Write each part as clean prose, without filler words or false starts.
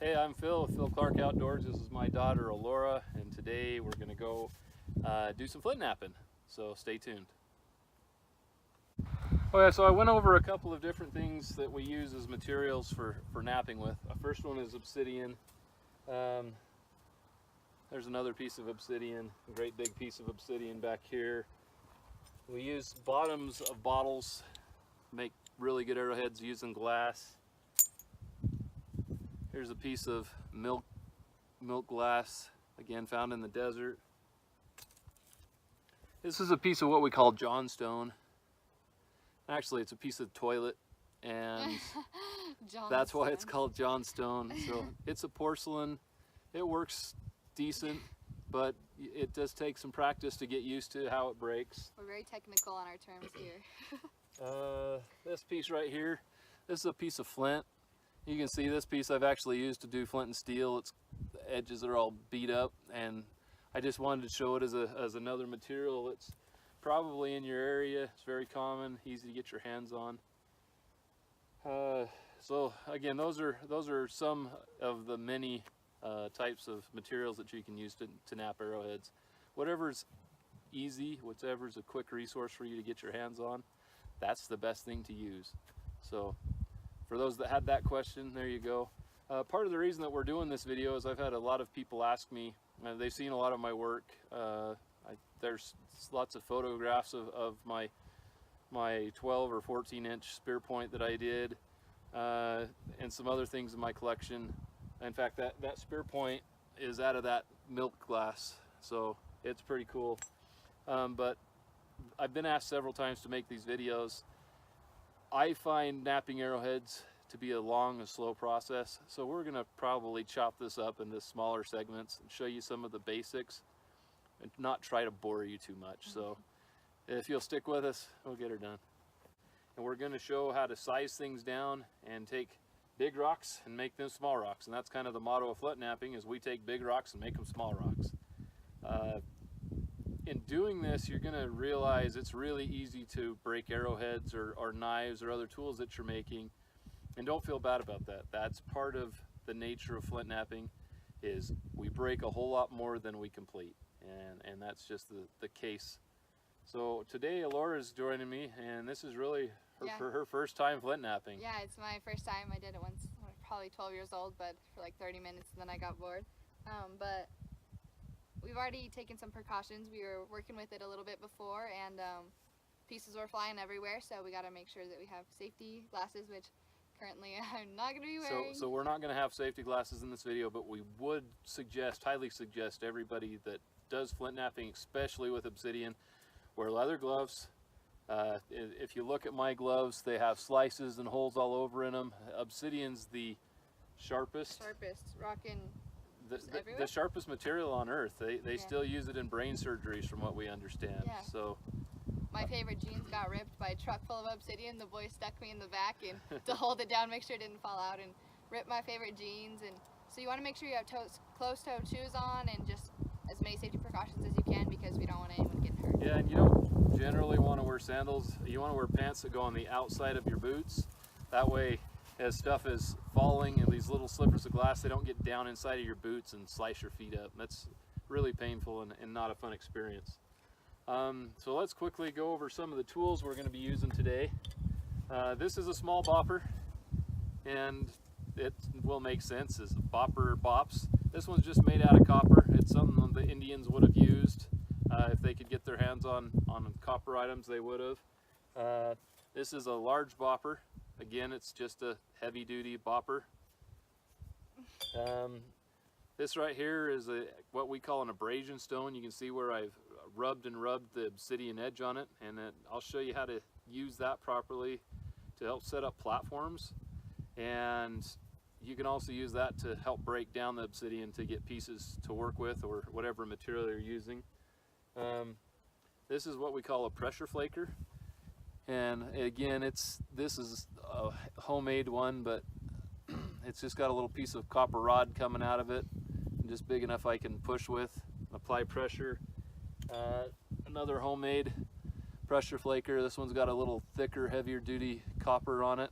Hey, I'm Phil with Phil Clark Outdoors. This is my daughter Alora, and today we're going to go do some flint napping, so stay tuned. Okay, so I went over a couple of different things that we use as materials for napping with. The first one is obsidian. There's another piece of obsidian, a great big piece of obsidian back here. We use bottoms of bottles, make really good arrowheads using glass. Here's a piece of milk glass, again found in the desert. This is a piece of what we call johnstone. Actually, it's a piece of toilet, and that's why it's called johnstone. So it's a porcelain. It works decent, but it does take some practice to get used to how it breaks. We're very technical on our terms here. This piece right here, this is a piece of flint. You can see this piece I've actually used to do flint and steel. The edges are all beat up, and I just wanted to show it as another material that's probably in your area. It's very common, easy to get your hands on. So again, those are some of the many types of materials that you can use to nap arrowheads. Whatever's easy, whatever's a quick resource for you to get your hands on, that's the best thing to use. So for those that had that question, there you go. Part of the reason that we're doing this video is I've had a lot of people ask me, they've seen a lot of my work. There's lots of photographs of my 12 or 14 inch spear point that I did, and some other things in my collection. In fact, that spear point is out of that milk glass, so it's pretty cool. But I've been asked several times to make these videos. I find napping arrowheads to be a long and slow process, so we're going to probably chop this up into smaller segments and show you some of the basics and not try to bore you too much. So if you'll stick with us, we'll get her done. And we're going to show how to size things down and take big rocks and make them small rocks, and that's kind of the motto of flint napping, is we take big rocks and make them small rocks. In doing this, you're going to realize it's really easy to break arrowheads or knives or other tools that you're making, and don't feel bad about that. That's part of the nature of flint napping, is we break a whole lot more than we complete, and that's just the case. So today Alora is joining me, and this is really her first time flint napping. Yeah, it's my first time. I did it once when I was probably 12 years old, but for like 30 minutes, and then I got bored. But we've already taken some precautions. We were working with it a little bit before, and pieces were flying everywhere, so we got to make sure that we have safety glasses, which currently I'm not going to be wearing. So we're not going to have safety glasses in this video, but we would highly suggest everybody that does flint napping, especially with obsidian, wear leather gloves. If you look at my gloves, they have slices and holes all over in them. Obsidian's the sharpest rocking the sharpest material on earth. They still use it in brain surgeries, from what we understand. Yeah. So my favorite jeans got ripped by a truck full of obsidian. The boy stuck me in the back and to hold it down, make sure it didn't fall out, and ripped my favorite jeans. And so you want to make sure you have closed-toed shoes on, and just as many safety precautions as you can, because we don't want anyone getting hurt. Yeah, and you don't generally want to wear sandals. You want to wear pants that go on the outside of your boots. That way, as stuff is falling and these little slippers of glass, they don't get down inside of your boots and slice your feet up. That's really painful and not a fun experience. So let's quickly go over some of the tools we're going to be using today. This is a small bopper, and it will make sense as bopper bops. This one's just made out of copper. It's something the Indians would have used. If they could get their hands on copper items, they would have. This is a large bopper. Again, it's just a heavy-duty bopper. This right here is what we call an abrasion stone. You can see where I've rubbed the obsidian edge on it, and then I'll show you how to use that properly to help set up platforms. And you can also use that to help break down the obsidian to get pieces to work with, or whatever material you're using. This is what we call a pressure flaker, and again, this is a homemade one, but it's just got a little piece of copper rod coming out of it, just big enough I can push with, apply pressure. Another homemade pressure flaker. This one's got a little thicker, heavier duty copper on it,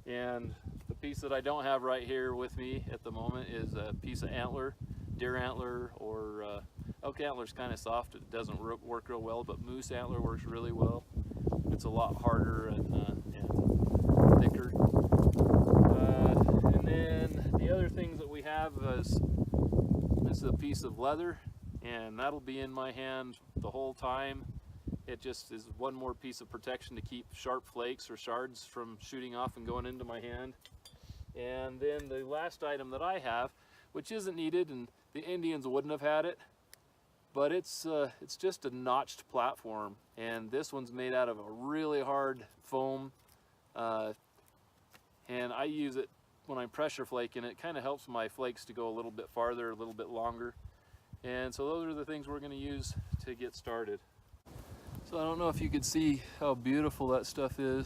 and the piece that I don't have right here with me at the moment is a piece of antler, deer antler, or elk antler is kind of soft. It doesn't work real well, but moose antler works really well. It's a lot harder and thicker. And then the other things that we have is this is a piece of leather, and that'll be in my hand the whole time. It just is one more piece of protection to keep sharp flakes or shards from shooting off and going into my hand. And then the last item that I have, which isn't needed, and the Indians wouldn't have had it, but it's just a notched platform, and this one's made out of a really hard foam, and I use it when I'm pressure flaking. It kind of helps my flakes to go a little bit farther, a little bit longer. And so those are the things we're going to use to get started. So I don't know if you could see how beautiful that stuff is,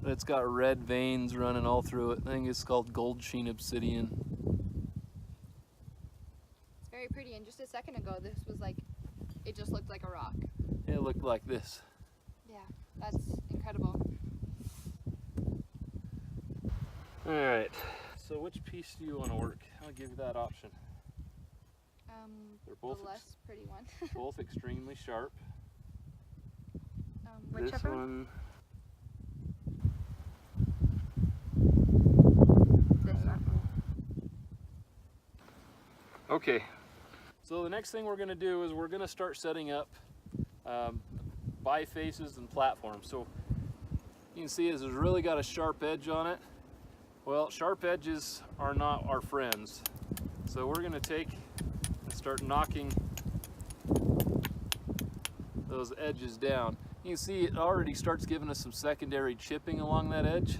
but it's got red veins running all through it. I think it's called gold sheen obsidian. It's very pretty, and just a second ago this was like, it just looked like a rock. It looked like this. Yeah, that's incredible. Alright, so which piece do you want to work? I'll give you that option. They're both The less pretty one. both extremely sharp. Whichever This one, This one. okay, so the next thing we're going to do is we're going to start setting up bifaces and platforms. So you can see it's really got a sharp edge on it. Well, sharp edges are not our friends. So we're going to take and start knocking those edges down. You can see it already starts giving us some secondary chipping along that edge.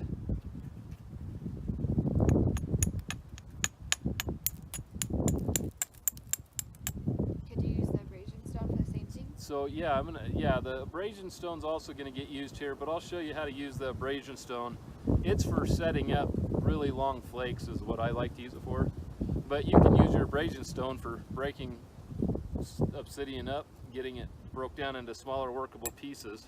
Could you use the abrasion stone for the same thing? So yeah, the abrasion stone's also gonna get used here, but I'll show you how to use the abrasion stone. It's for setting up really long flakes is what I like to use it for. But you can use your abrasion stone for breaking obsidian up, getting it broke down into smaller workable pieces.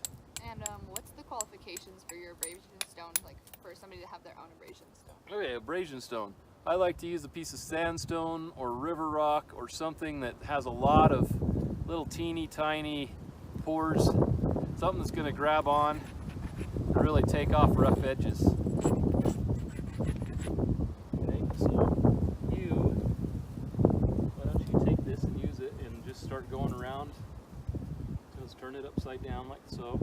And what's the qualifications for your abrasion stone, like for somebody to have their own abrasion stone? Okay, abrasion stone. I like to use a piece of sandstone or river rock or something that has a lot of little teeny tiny pores, something that's going to grab on and really take off rough edges. Okay, so why don't you take this and use it and just start going around. Just turn it upside down like so.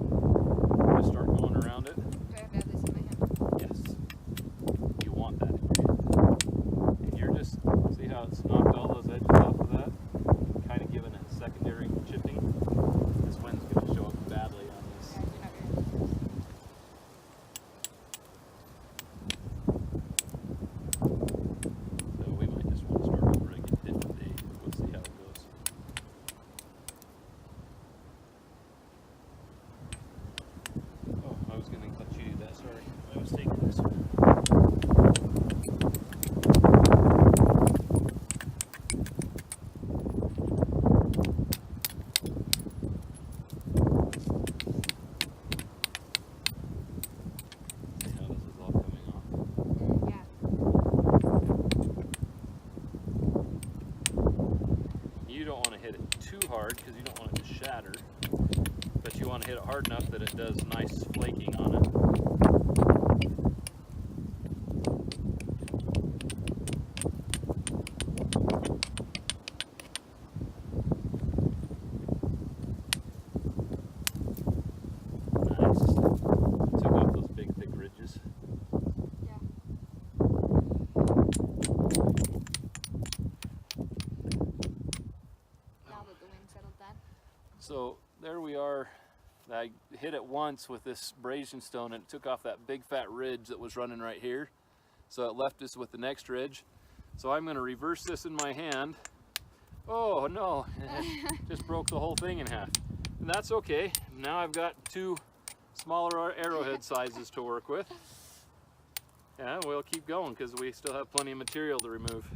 Just start going around it. Do I have to have this in my hand? Yes. You want that in your hand. And you're just, see how it's knocked all those edges off of that? Kind of giving it a secondary chipping. This wind's going to show up badly on this. Yeah, I do have your hand. So we might just want to start over and get hit with the, we'll see how it goes. Oh, I was going to let you do that, sorry. I was taking this one. See how this is all coming off. Yeah. You don't want to hit it too hard because you don't want it to shatter, but you want to hit it hard enough that it does nice flaking on it. Nice. Took off those big thick ridges. Yeah. Now that the wind settled down. So there we are. I hit it once with this abrasion stone and it took off that big fat ridge that was running right here. So it left us with the next ridge. So I'm going to reverse this in my hand. Oh no, it just broke the whole thing in half. And that's okay. Now I've got two smaller arrowhead sizes to work with. Yeah, we'll keep going because we still have plenty of material to remove.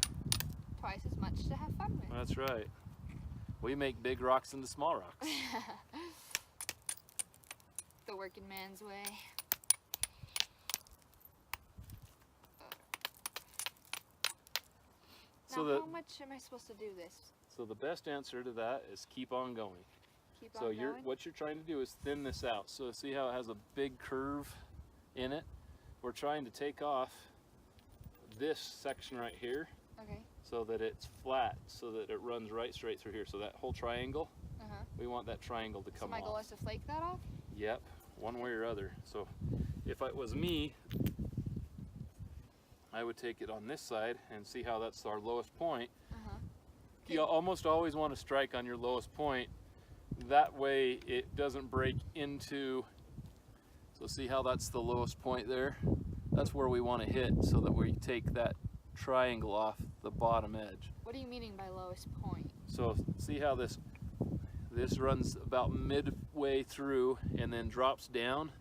Twice as much to have fun with. That's right. We make big rocks into small rocks. The working man's way. Now, how much am I supposed to do this? So the best answer to that is keep on going. Keep on going? What you're trying to do is thin this out. So see how it has a big curve in it? We're trying to take off this section right here. Okay. So that it's flat, so that it runs right straight through here. So that whole triangle, we want that triangle to come off. So my goal is to flake that off? Yep, one way or other. So if it was me, I would take it on this side and see how that's our lowest point. You almost always want to strike on your lowest point. That way it doesn't break into, so see how that's the lowest point there? That's where we want to hit so that we take that triangle off the bottom edge. What are you meaning by lowest point? So see how this runs about midway through and then drops down?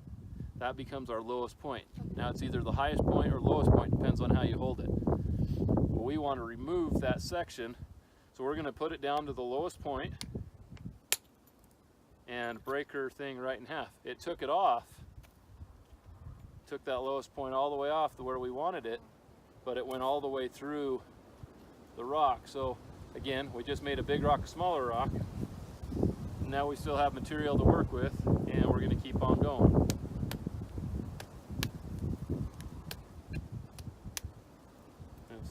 That becomes our lowest point. Now it's either the highest point or lowest point, depends on how you hold it. But we want to remove that section, so we're going to put it down to the lowest point and break her thing right in half. It took it off, took that lowest point all the way off to where we wanted it, but it went all the way through the rock. So again, we just made a big rock a smaller rock. Now we still have material to work with, and we're going to keep on going.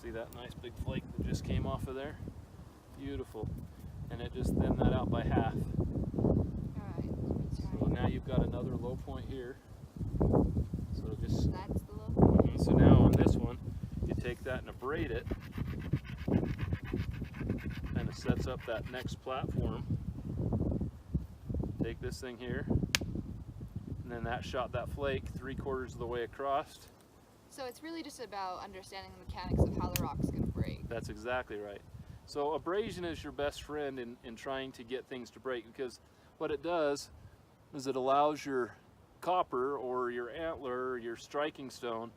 See that nice big flake that just came off of there? Beautiful. And it just thinned that out by half. Alright, so now you've got another low point here. So just that's the low point. So now on this one, you take that and abrade it. Kind of sets up that next platform. Take this thing here, and then that shot that flake 3/4 of the way across. So it's really just about understanding the mechanics of how the rock's going to break. That's exactly right. So abrasion is your best friend in trying to get things to break, because what it does is it allows your copper or your antler or your striking stone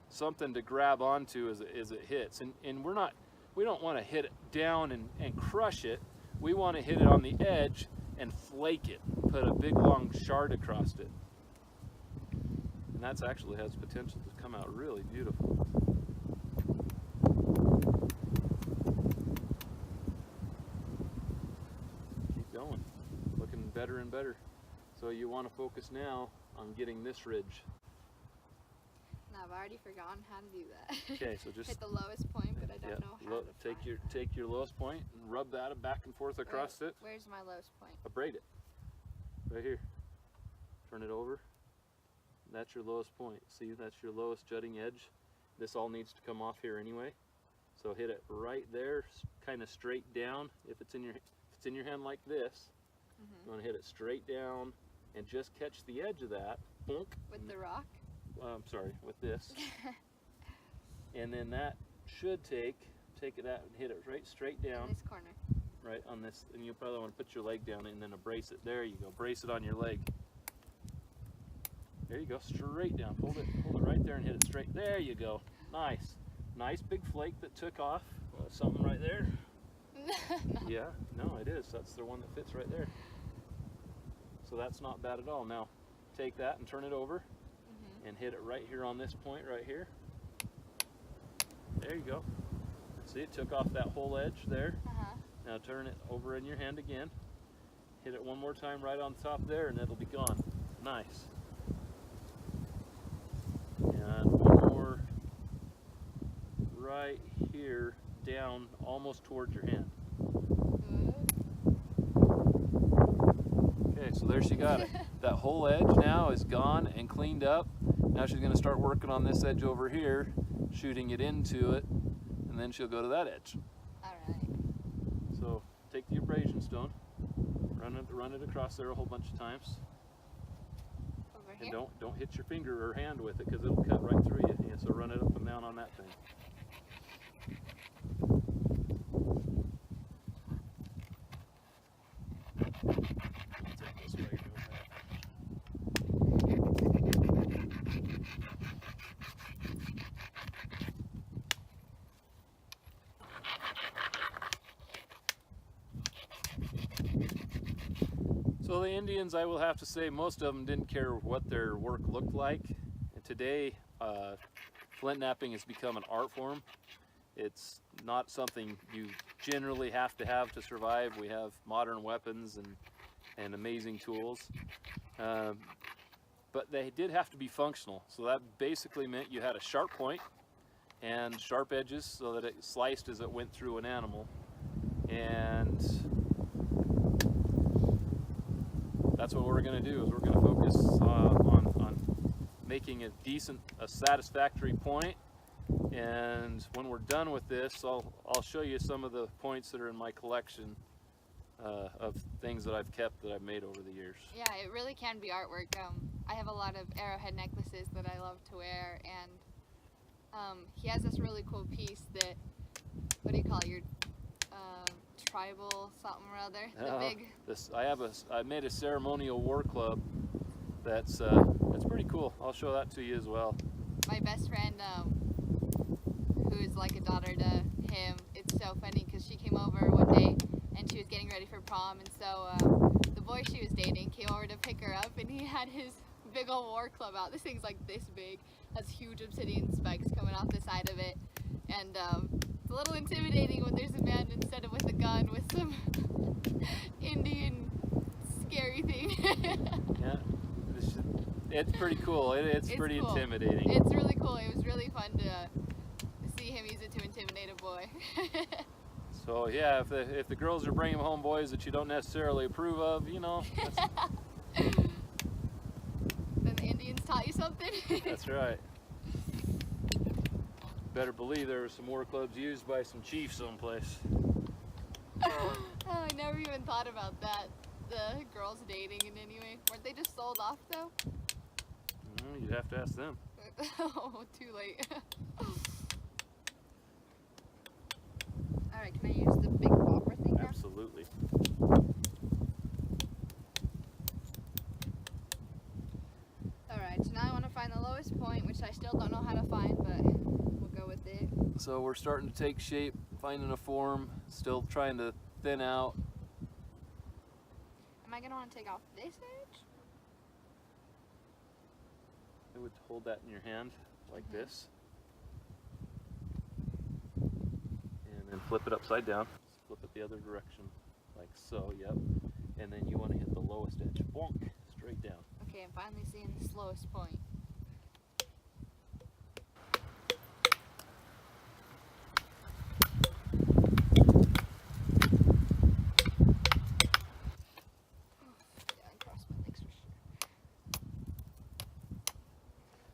something to grab onto as it hits. And we don't want to hit it down and crush it. We want to hit it on the edge and flake it, put a big long shard across it. And that's actually has potential to come out really beautiful. Keep going, looking better and better. So you want to focus now on getting this ridge. Now I've already forgotten how to do that. Okay, so just hit the lowest point, but I don't know how to take your lowest point and rub that back and forth across it. Where's my lowest point? Abrade it. Right here. Turn it over. That's your lowest point. See, that's your lowest jutting edge. This all needs to come off here anyway. So hit it right there, kind of straight down. If it's in your hand like this, you want to hit it straight down and just catch the edge of that. Bonk. With the rock? I'm sorry, with this. And then that should take it out and hit it right straight down. In this corner. Right on this, and you probably want to put your leg down and then brace it. There you go. Brace it on your leg. There you go, straight down. Hold it right there and hit it straight. There you go. Nice. Nice big flake that took off. Something right there. No. Yeah, no, it is. That's the one that fits right there. So that's not bad at all. Now, take that and turn it over and hit it right here on this point right here. There you go. See, it took off that whole edge there. Now turn it over in your hand again. Hit it one more time right on top there and it'll be gone. Nice. And one more right here, down almost towards your hand. Okay, so there she got it. That whole edge now is gone and cleaned up. Now she's going to start working on this edge over here, shooting it into it, and then she'll go to that edge. Alright. So take the abrasion stone, run it across there a whole bunch of times. Over And here? don't hit your finger or hand with it, because it'll cut right through you. Yeah, so run it up and down on that thing. I'll take this way, go back. So the Indians, I will have to say, most of them didn't care what their work looked like. And today, flint knapping has become an art form. It's not something you generally have to survive. We have modern weapons and amazing tools. But they did have to be functional. So that basically meant you had a sharp point and sharp edges so that it sliced as it went through an animal. And that's what we're going to do, is we're going to focus on making a satisfactory point. And when we're done with this, I'll show you some of the points that are in my collection of things that I've kept that I've made over the years. Yeah, it really can be artwork. I have a lot of arrowhead necklaces that I love to wear, and he has this really cool piece that, what do you call it, your tribal something or other, the big... I made a ceremonial war club that's pretty cool. I'll show that to you as well. My best friend, who is like a daughter to him, it's so funny because she came over one day and she was getting ready for prom, and so the boy she was dating came over to pick her up, and he had his big old war club out. This thing's like this big, has huge obsidian spikes coming off the side of it, and it's a little intimidating when there's a man instead of with a gun with some Indian scary thing. Yeah, it's pretty cool. It's pretty cool. Intimidating. It's really cool. It was really fun to see him use it to intimidate a boy. So yeah, if the girls are bringing home boys that you don't necessarily approve of, you know. Then the Indians taught you something? That's right. Better believe there were some war clubs used by some chiefs someplace. Oh, I never even thought about that. The girls dating in any way. Weren't they just sold off though? You'd have to ask them. Oh, too late. Alright, can I use the big bopper thing now? Absolutely. Alright, so now I want to find the lowest point, which I still don't know how to find, but we'll go with it. So we're starting to take shape, finding a form, still trying to thin out. Am I going to want to take off this edge? I would hold that in your hand like this. And then flip it upside down. Flip it the other direction, like so, yep. And then you want to hit the lowest edge. Bonk, straight down. Okay, I'm finally seeing the slowest point.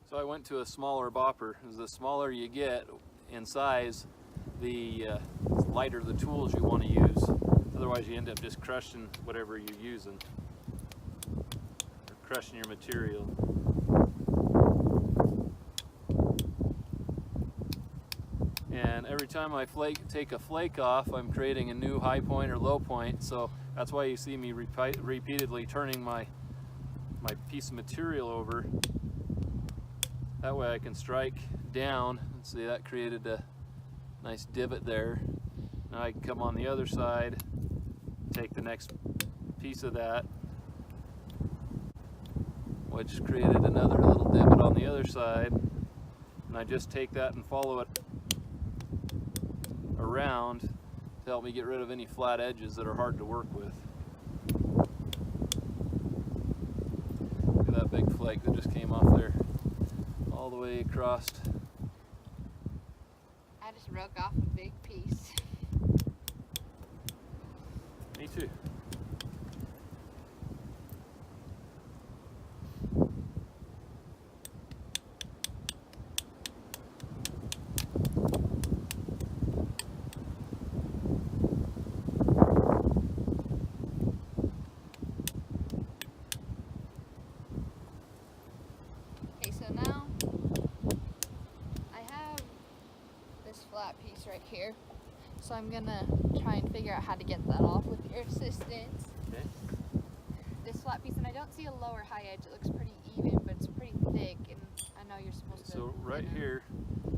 So I went to a smaller bopper. As the smaller you get in size, the lighter the tools you want to use. Otherwise you end up just crushing whatever you're using. Or crushing your material. And every time I take a flake off, I'm creating a new high point or low point. So that's why you see me repeatedly turning my piece of material over. That way I can strike down. See, that created a nice divot there. Now I can come on the other side, take the next piece of that, which created another little divot on the other side. And I just take that and follow it around to help me get rid of any flat edges that are hard to work with. Look at that big flake that just came off there. All the way across. I just broke off a big piece. Me too. Okay, so now flat piece right here. So I'm gonna try and figure out how to get that off with your assistance. Okay. This flat piece, and I don't see a lower high edge. It looks pretty even, but it's pretty thick, and I know you're supposed to. So right here,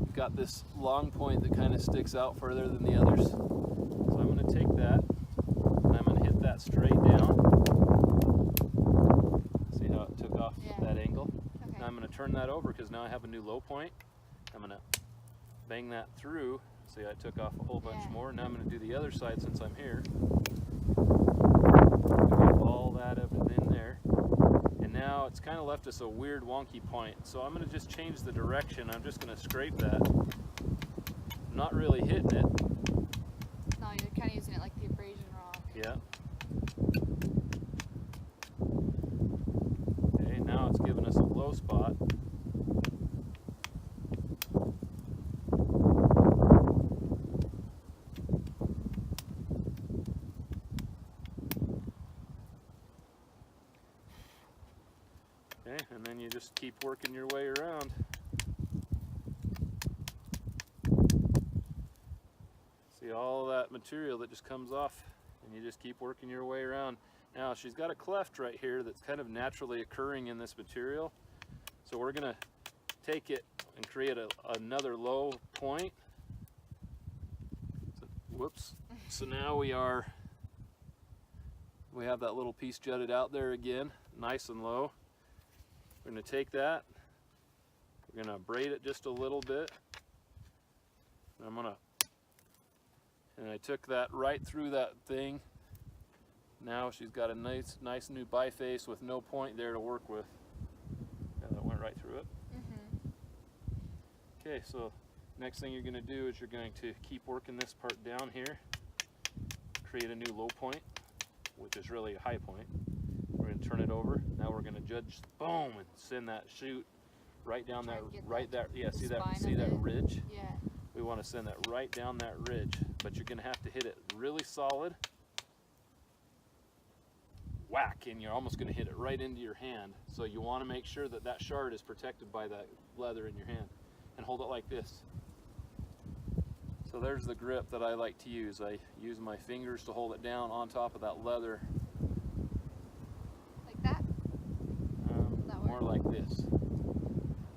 you've got this long point that kind of sticks out further than the others. So I'm going to take that, and I'm going to hit that straight down. See how it took off that angle? Okay. Now I'm going to turn that over because now I have a new low point. I'm going to bang that through See, I took off a whole bunch Yeah. more. Now I'm going to do the other side since I'm here. Get all that up and in there. And now it's kind of left us a weird wonky point. So I'm going to just change the direction. I'm just going to scrape that. I'm not really hitting it. No, you're kind of using it like the abrasion rock. Yeah. Okay, now it's giving us a low spot. Okay, and then you just keep working your way around. See all of that material that just comes off, and you just keep working your way around. Now she's got a cleft right here that's kind of naturally occurring in this material. So we're gonna take it and create another low point. So, whoops. So now we have that little piece jutted out there again, nice and low. We're gonna take that, we're gonna braid it just a little bit. And I took that right through that thing. Now she's got a nice new biface with no point there to work with. Yeah, that went right through it. Okay, so next thing you're going to do is you're going to keep working this part down here, create a new low point, which is really a high point. We're going to turn it over. Now we're going to judge, boom, and send that shoot right down that, yeah, see that ridge? Yeah. We want to send that right down that ridge, but you're going to have to hit it really solid. Whack, and you're almost going to hit it right into your hand. So you want to make sure that that shard is protected by that leather in your hand, and hold it like this. So there's the grip that I like to use. I use my fingers to hold it down on top of that leather. Like that? More like this.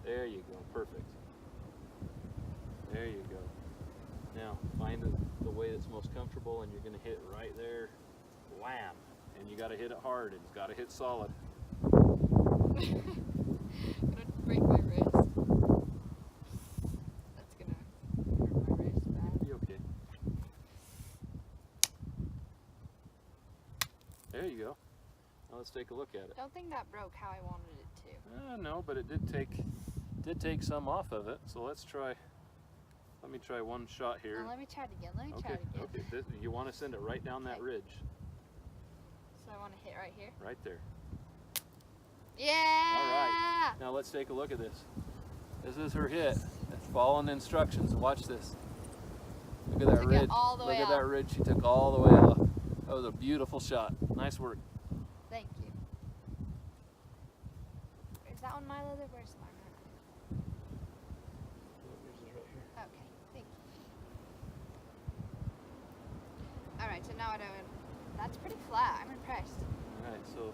There you go, perfect. There you go. Now find the way that's most comfortable, and you're going to hit it right there. Wham! And you got to hit it hard. It's got to hit solid. Gonna break my wrist. That's gonna hurt my wrist bad. Be okay. There you go. Now let's take a look at it. Don't think that broke how I wanted it to. No, but it did take some off of it. So let's try. Let me try one shot here. Let me try it again. Okay. You want to send it right down that ridge. So I want to hit right here. Right there. Yeah. All right. Now let's take a look at this. This is her hit. Following the instructions. Watch this. Look at that ridge. Look at that ridge. She took all the way off. That was a beautiful shot. Nice work. Thank you. Is that on my leather? Where's mine? Okay. Thank you. All right. So now that's pretty flat. I'm impressed. All right. So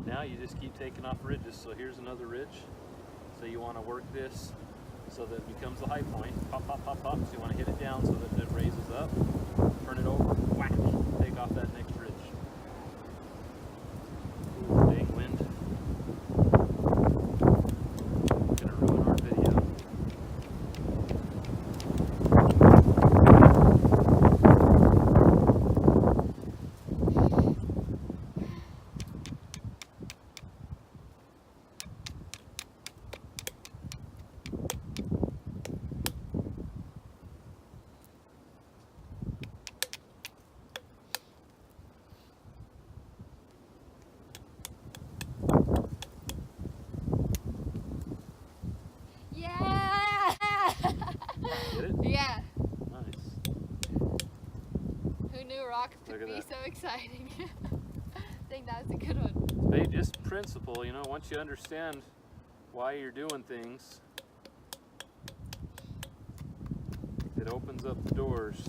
now you just keep taking off ridges. So here's another ridge. So you want to work this so that it becomes the high point. Pop, pop, pop, pop. So you want to hit it down so that it raises up. Turn it over. Whack. Take off that next ridge. Ooh, big wind. Gonna ruin our video. Get it? Yeah. Nice. Who knew rocks could be so exciting? I think that was a good one. Hey, just principle, you know, once you understand why you're doing things, it opens up the doors.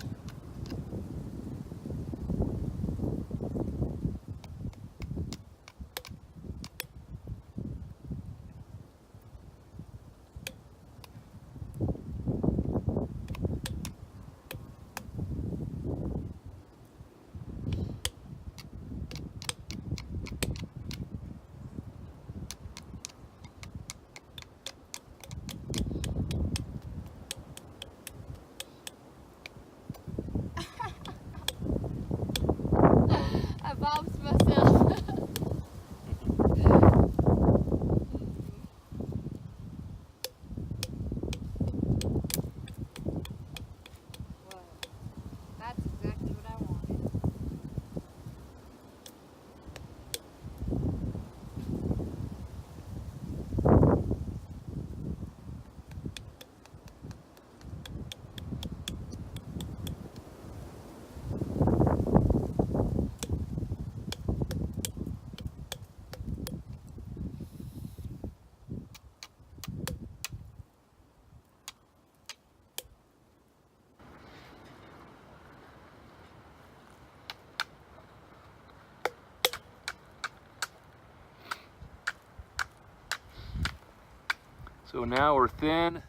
So now we're thin,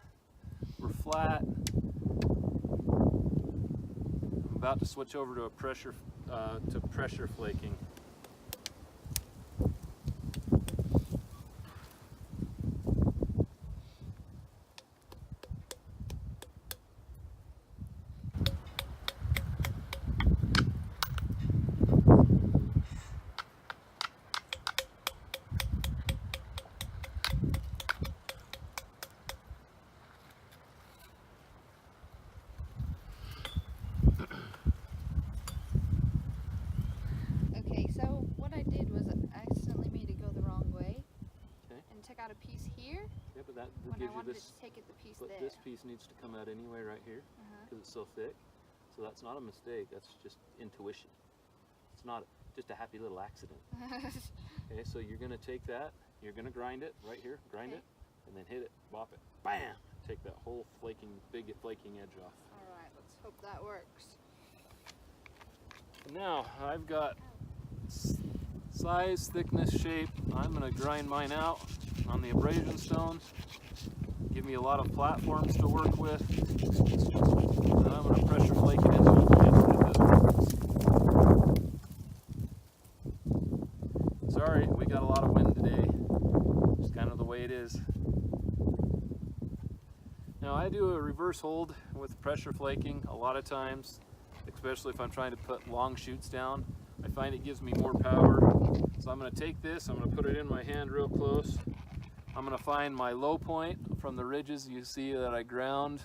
we're flat. I'm about to switch over to pressure flaking. Okay, so what I did was I accidentally made it go the wrong way. Okay. And took out a piece here Yeah, but that when gives I you wanted this. to take it the piece But there. this piece needs to come out anyway, right here, because it's so thick. So that's not a mistake. That's just intuition. It's not just a happy little accident. Okay, so you're gonna take that. You're gonna grind it right here. Grind it, and then hit it. Bop it. Bam! Take that whole big flaking edge off. All right, let's hope that works. And now I've got size, thickness, shape. I'm gonna grind mine out on the abrasion stones. Give me a lot of platforms to work with. And I'm gonna pressure flake it into a plant. Sorry, we got a lot of wind today. It's kind of the way it is. Now I do a reverse hold with pressure flaking a lot of times, especially if I'm trying to put long shoots down. I find it gives me more power. So I'm going to take this, I'm going to put it in my hand real close. I'm going to find my low point from the ridges you see that I ground,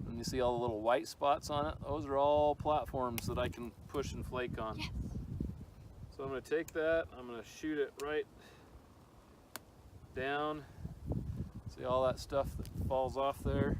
and you see all the little white spots on it. Those are all platforms that I can push and flake on. Yes. So I'm going to take that, I'm going to shoot it right down. See all that stuff that falls off there?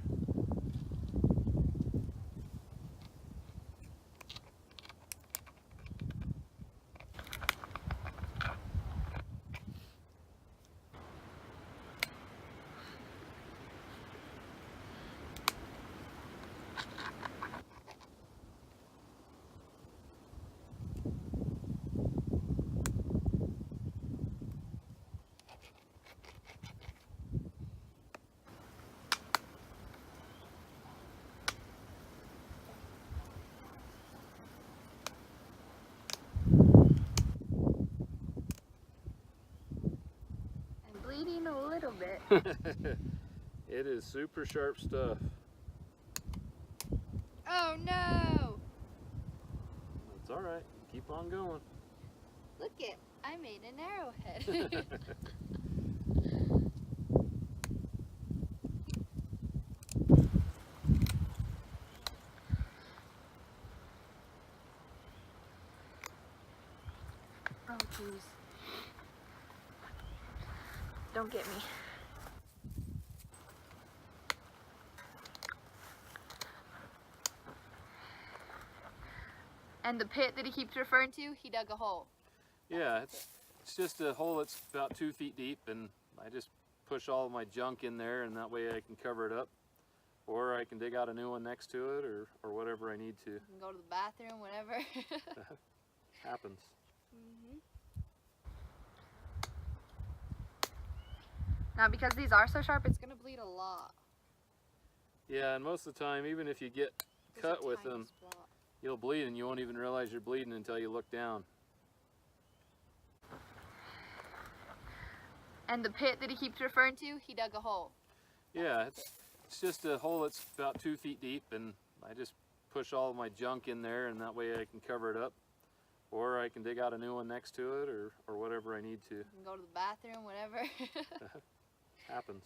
Bleeding a little bit. It is super sharp stuff. Oh no! It's all right. Keep on going. Look it, I made an arrowhead. Oh jeez. Don't get me. And the pit that he keeps referring to, he dug a hole. Yeah, it's just a hole that's about 2 feet deep, and I just push all of my junk in there, and that way I can cover it up. Or I can dig out a new one next to it, or whatever I need to. You can go to the bathroom, whatever. Happens. Now because these are so sharp, it's going to bleed a lot. Yeah, and most of the time, even if you get cut with them, you'll bleed and you won't even realize you're bleeding until you look down. And the pit that he keeps referring to, he dug a hole. Yeah, it's just a hole that's about 2 feet deep, and I just push all of my junk in there, and that way I can cover it up. Or I can dig out a new one next to it, or whatever I need to. You can go to the bathroom, whatever. Happens.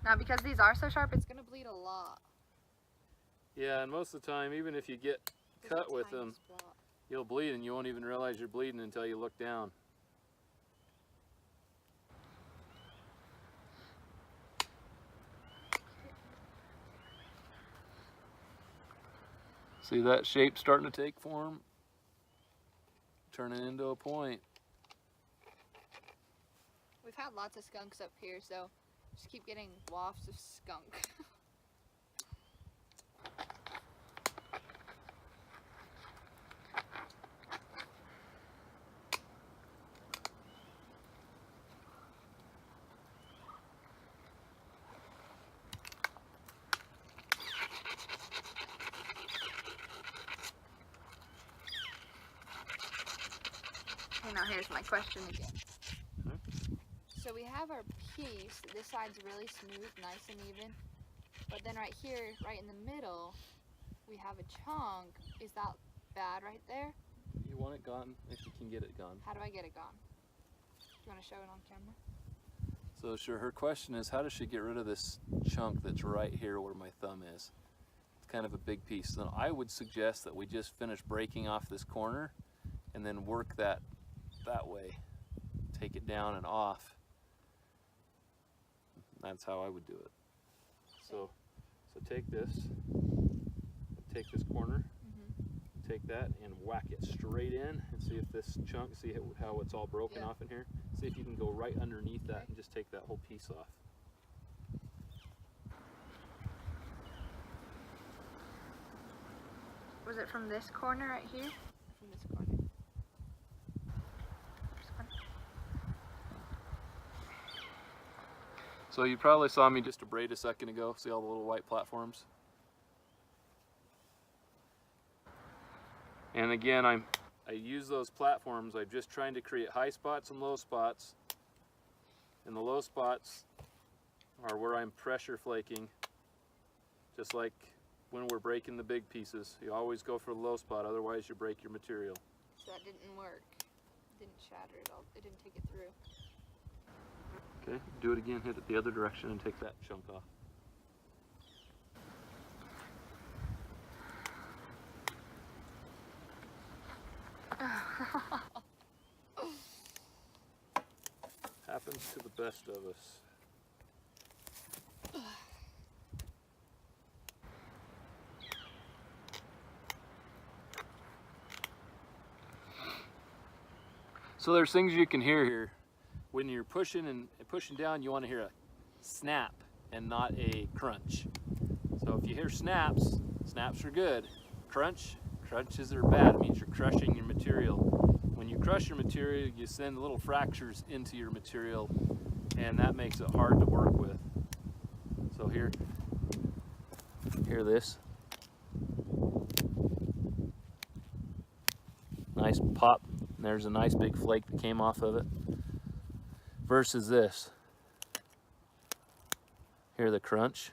Now because these are so sharp, it's going to bleed a lot. Yeah, and most of the time, even if you get cut with them, you'll bleed and you won't even realize you're bleeding until you look down. See that shape starting to take form? Turning into a point. We've had lots of skunks up here, so just keep getting wafts of skunk. now here's my question again. Okay. So we have our piece. This side's really smooth, nice and even. But then right here, right in the middle, we have a chunk. Is that bad right there? You want it gone if you can get it gone. How do I get it gone? Do you want to show it on camera? So sure, her question is, how does she get rid of this chunk that's right here where my thumb is? It's kind of a big piece. So I would suggest that we just finish breaking off this corner and then work that way. Take it down and off. That's how I would do it. So take this corner, take that and whack it straight in and see if this chunk, see how it's all broken off in here? See if you can go right underneath that and just take that whole piece off. Was it from this corner right here? From this corner. So you probably saw me just braid a second ago. See all the little white platforms? And again, I use those platforms. I'm just trying to create high spots and low spots. And the low spots are where I'm pressure flaking. Just like when we're breaking the big pieces. You always go for the low spot, otherwise you break your material. So that didn't work. It didn't shatter it all. It didn't take it through. Okay, do it again, hit it the other direction and take that chunk off. Happens to the best of us. So there's things you can hear here. When you're pushing and pushing down, you want to hear a snap and not a crunch. So if you hear snaps, snaps are good. Crunches are bad. It means you're crushing your material. When you crush your material, you send little fractures into your material, and that makes it hard to work with. So hear this. Nice pop. There's a nice big flake that came off of it. Versus this. Hear the crunch?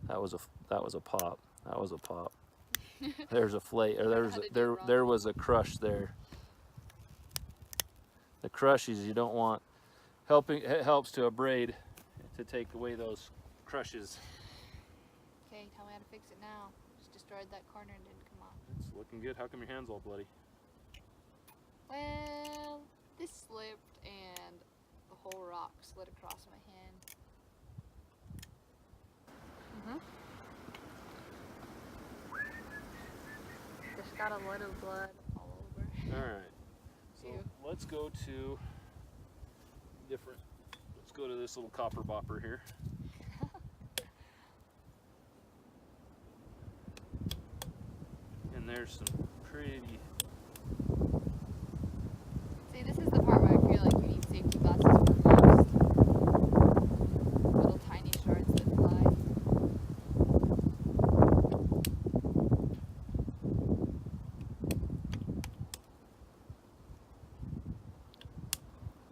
That was a pop. That was a pop. There's a flake, or there was a crush there. The crushes you don't want. It helps to abrade to take away those crushes. Okay, tell me how to fix it now. Just destroyed that corner and didn't come off. It's looking good. How come your hand's all bloody? Well, this slipped and the whole rock slid across my hand. Just got a little blood all over. Alright, so let's go to this little copper bopper here. And there's some pretty... See, this is the part where I feel like you need safety glasses for most. Little tiny shards that fly.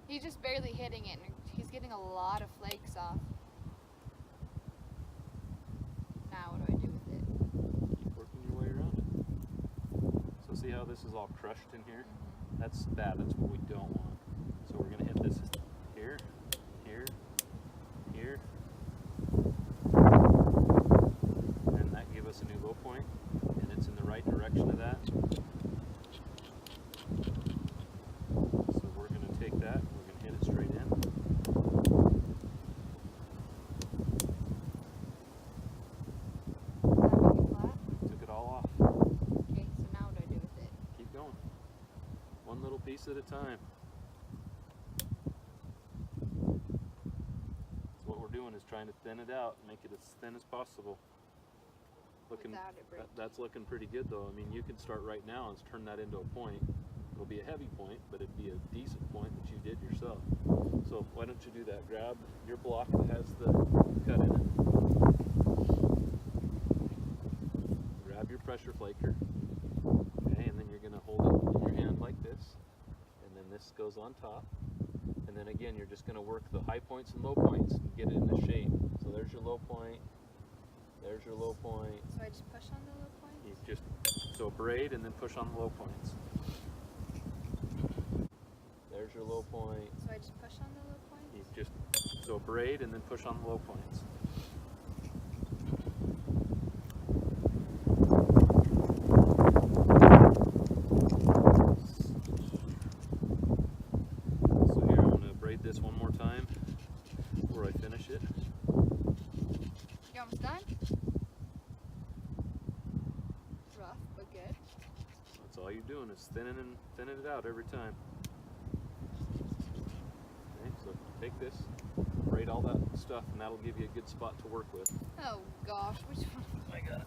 He's just barely hitting it, and he's getting a lot of flakes off. Now what do I do with it? Keep working your way around it. So see how this is all crushed in here? That's bad, that's what we don't want. So we're gonna hit this here, here, here. And that gave us a new low point, and it's in the right direction of that. So we're gonna take that, and we're gonna hit it straight in. Does that make it flat? Took it all off. Okay, so now what do I do with it? Keep going. One little piece at a time. So what we're doing is trying to thin it out and make it as thin as possible. Without it breaking. That's looking pretty good though. I mean, you can start right now and turn that into a point. It'll be a heavy point, but it'd be a decent point that you did yourself. So why don't you do that? Grab your block that has the cut in it. Grab your pressure flaker. Okay, and then you're going to hold it in your hand like this. this goes on top. And then again, you're just going to work the high points and low points and get it into shape. So there's your low point. There's your low point. So I just push on the low points? You just, so braid and then push on the low points. There's your low point. So I just push on the low points? You just, so braid and then push on the low points. So here I'm going to braid this one more time before I finish it. You're almost done? Rough, but good. That's all you're doing is thinning it out every time. Okay, so take this, braid all that stuff, and that'll give you a good spot to work with. Oh gosh, which one? I got it.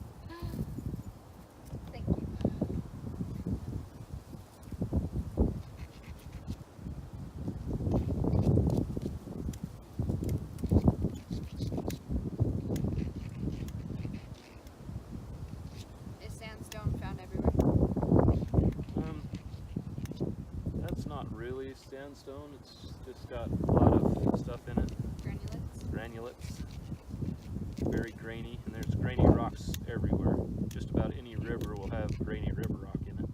Thank you. Is sandstone found everywhere? That's not really sandstone. It's just got a lot of stuff in it. Granulates? Very grainy, and there's grainy rocks everywhere. Just about any river will have grainy river rock in it.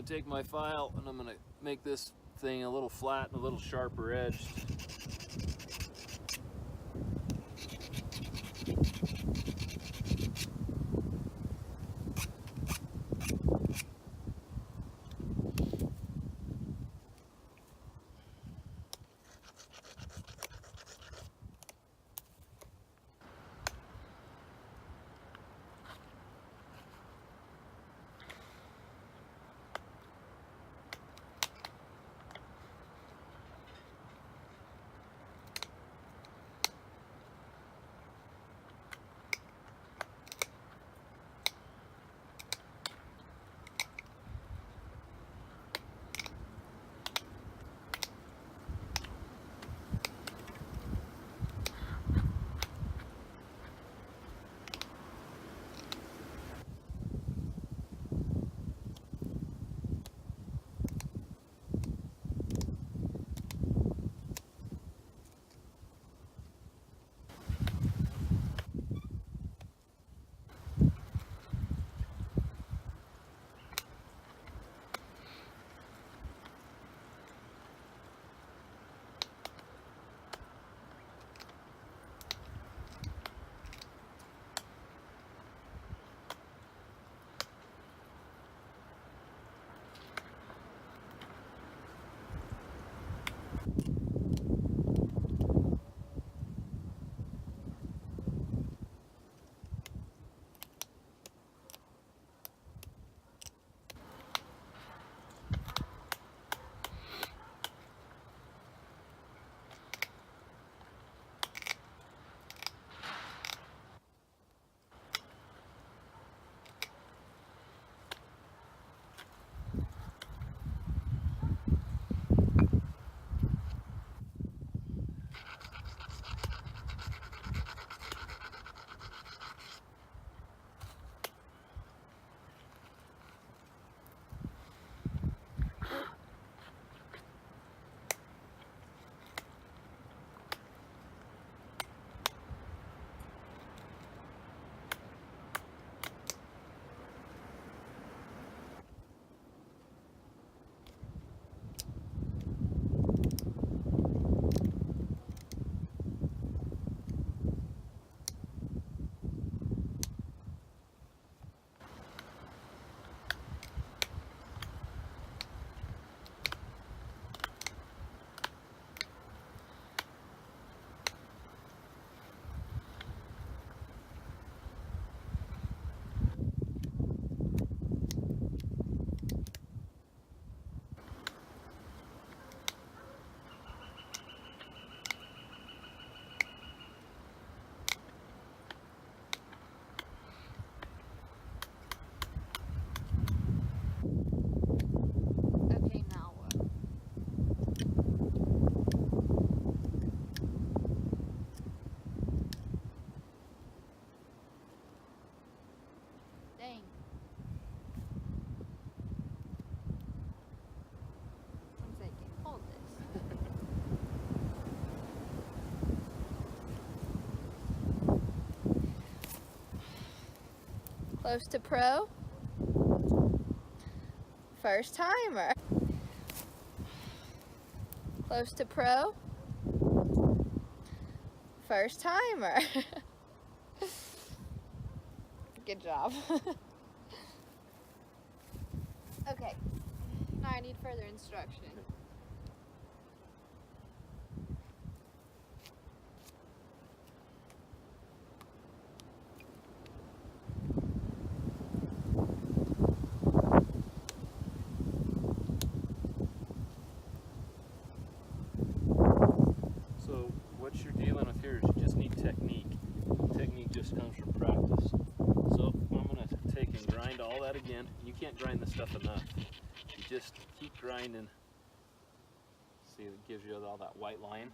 Take my file and I'm going to make this thing a little flat and a little sharper edged. Close to pro. First timer. Close to pro. First timer. Good job. Okay, now I need further instruction. So what you're dealing with here is you just need technique. Technique just comes from practice. So I'm going to take and grind all that again. You can't grind this stuff enough. You just keep grinding. See, it gives you all that white line.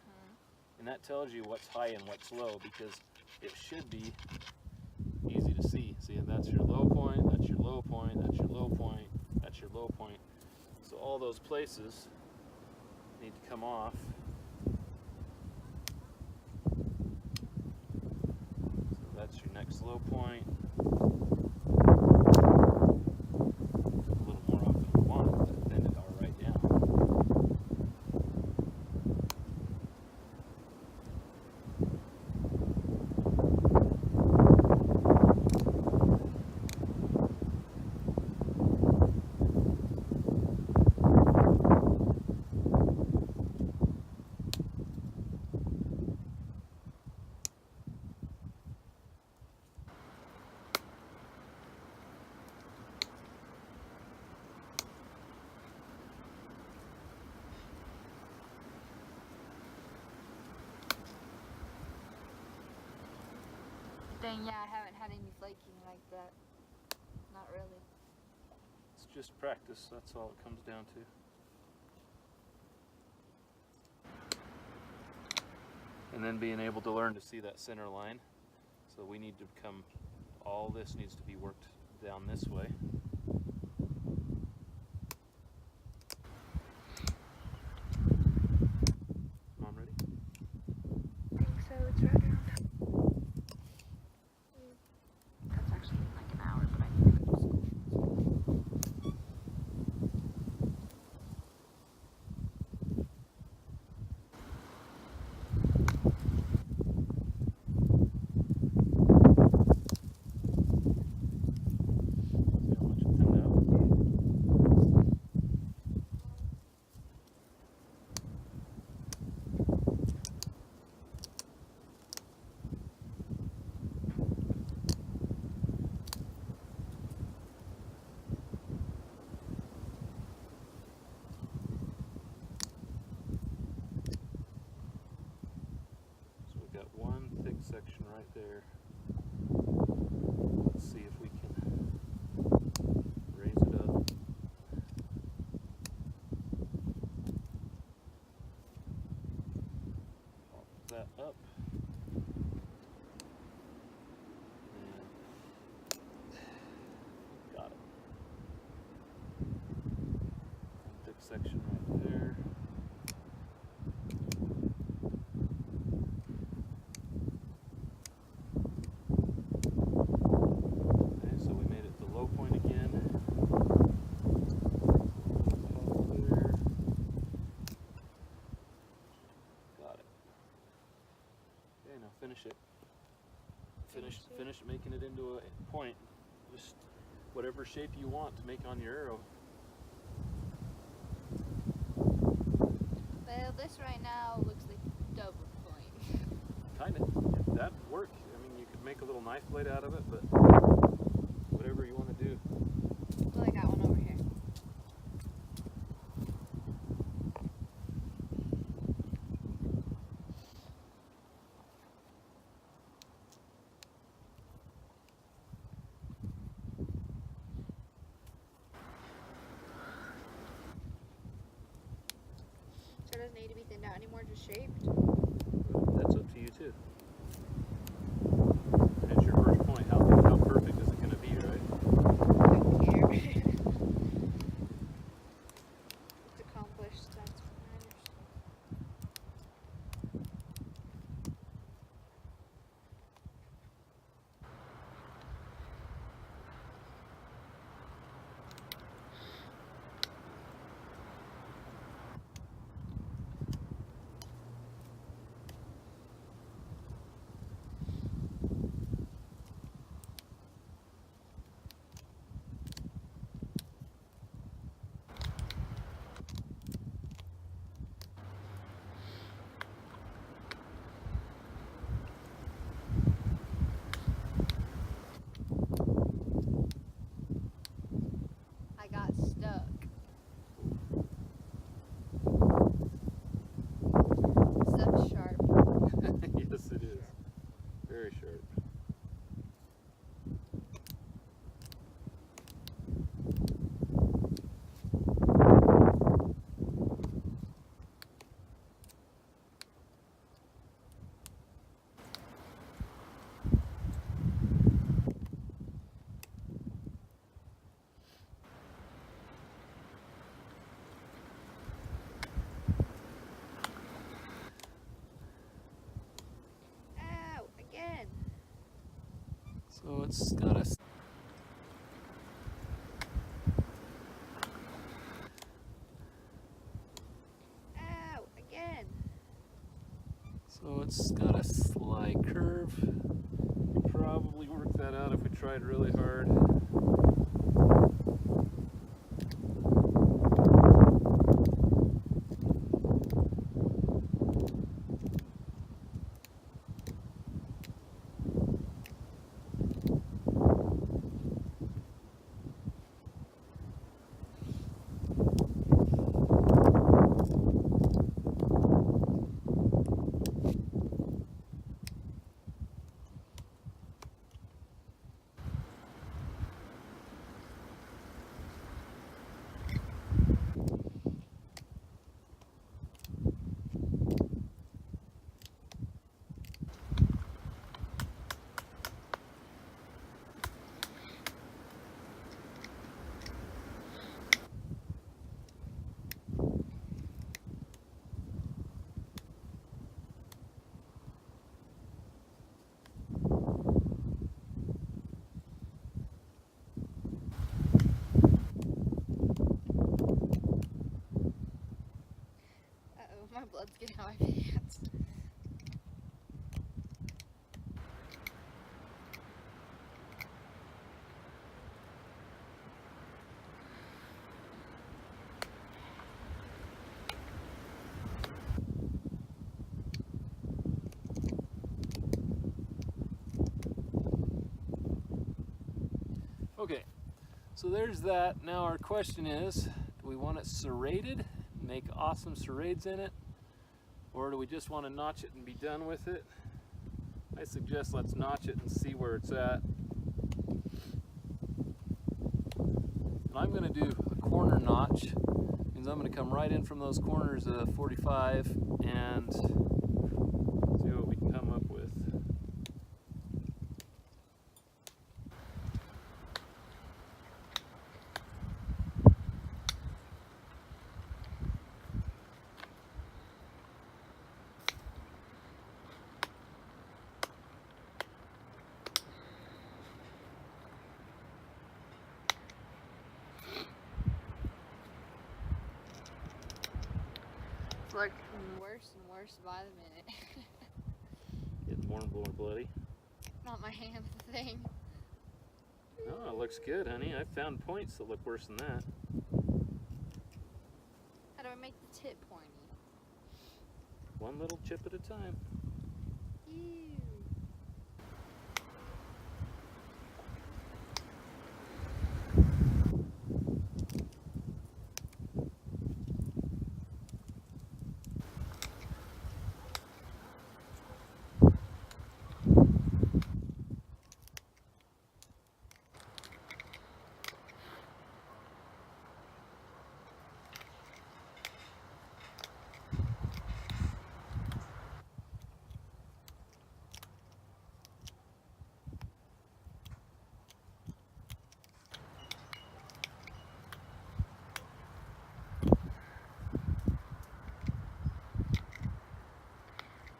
And that tells you what's high and what's low, because it should be easy to see. See, that's your low point, that's your low point, that's your low point, that's your low point. So all those places need to come off. So that's your next low point. A little more off than we want, but then it all right down. Dang, yeah, I haven't had any flaking like that. Not really. It's just practice, that's all it comes down to. And then being able to learn to see that center line. So we need to come, all this needs to be worked down this way. Mom, ready? I think so, it's right around. That's actually like an hour, but I need to go to school. See how much it thinned out? So we've got one thick section right there. Let's see if we can raise it up. Pop that up. And got it. One thick section right there. Okay, so we made it the low point again. Top there. Got it. Okay, now finish it. Finish making it into a point. Just whatever shape you want to make on your arrow. Well, this right now looks like double point. Kind of. That'd work. I mean, you could make a little knife blade out of it, but whatever you want to do. Well, I got one over here. So it doesn't need to be thinned out anymore, just shaped. That's up to you too. It's your first point. How perfect is it going to be, right? I don't care. It's accomplished, that's what matters. So it's got a Ow, again. So it's got a slight curve. We'd probably work that out if we tried really hard. Uh-oh, my blood's getting out of my pants. Okay, so there's that. Now our question is, do we want it serrated, make awesome serrades in it, or do we just want to notch it and be done with it? I suggest let's notch it and see where it's at. And I'm going to do a corner notch, means I'm going to come right in from those corners of 45 and see what we can come up with. It's looking worse and worse by the minute. Getting more and more bloody. Not my hand, the thing. Oh, it looks good, honey. I've found points that look worse than that. How do I make the tip pointy? One little chip at a time. Ew.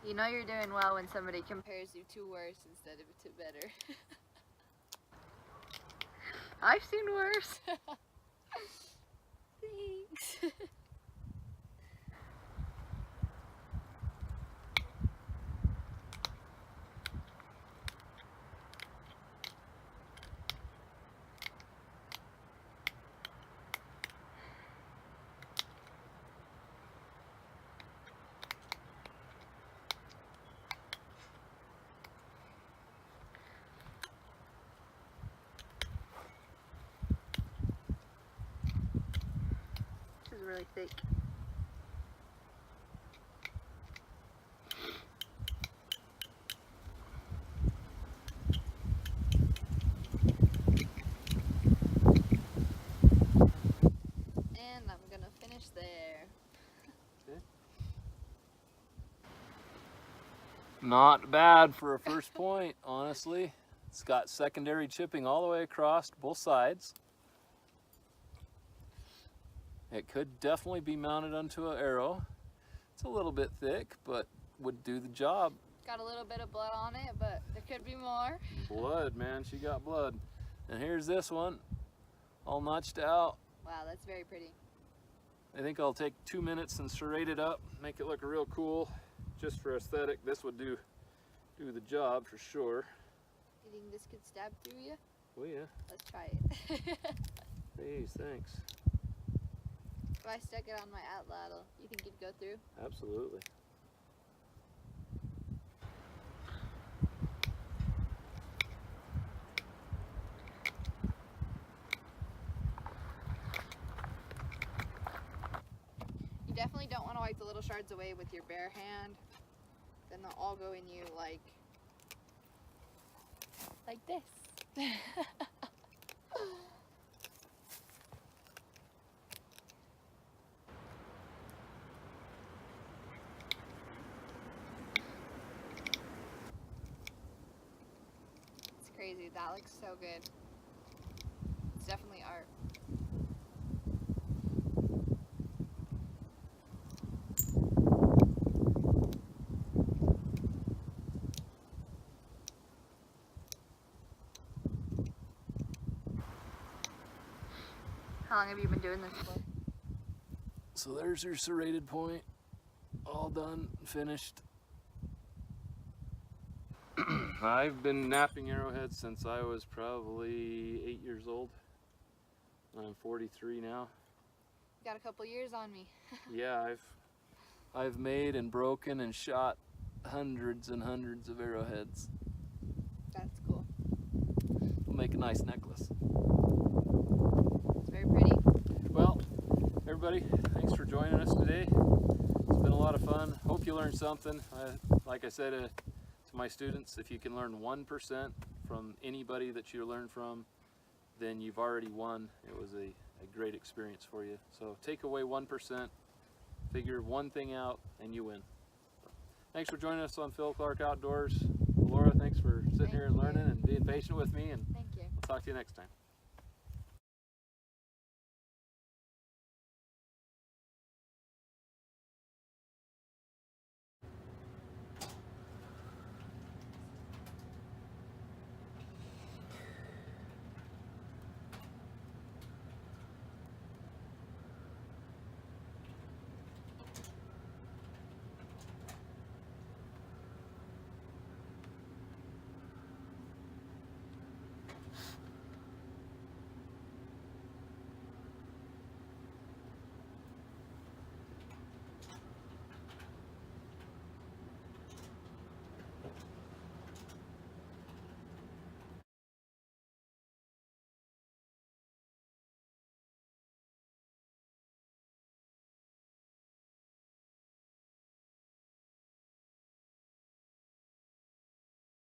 You know you're doing well when somebody compares you to worse instead of to better. I've seen worse. Thanks. This is really thick. And I'm gonna finish there. Not bad for a first point, honestly. It's got secondary chipping all the way across both sides. It could definitely be mounted onto an arrow. It's a little bit thick, but would do the job. got a little bit of blood on it, but there could be more. Blood, man, she got blood. And here's this one, all notched out. Wow, that's very pretty. I think I'll take 2 minutes and serrate it up, make it look real cool, just for aesthetic. This would do the job for sure. You think this could stab through you? Oh yeah. Let's try it. Hey, thanks. If I stuck it on my atlatl, you think it'd go through? Absolutely. You definitely don't want to wipe the little shards away with your bare hand. Then they'll all go in you like this. It's crazy. That looks so good. It's definitely art. How long have you been doing this for? So there's your serrated point, all done, finished. I've been knapping arrowheads since I was probably 8 years old. I'm 43 now. Got a couple years on me. Yeah, I've made and broken and shot hundreds and hundreds of arrowheads. That's cool. We'll make a nice necklace. It's very pretty. Well, everybody, thanks for joining us today. It's been a lot of fun. Hope you learned something. Like I said to my students, if you can learn 1% from anybody that you learn from, then you've already won. It was a great experience for you. So take away 1%, figure one thing out, and you win. Thanks for joining us on Phil Clark Outdoors. Laura, thanks for sitting here and learning and being patient with me, and Thank you. I'll talk to you next time.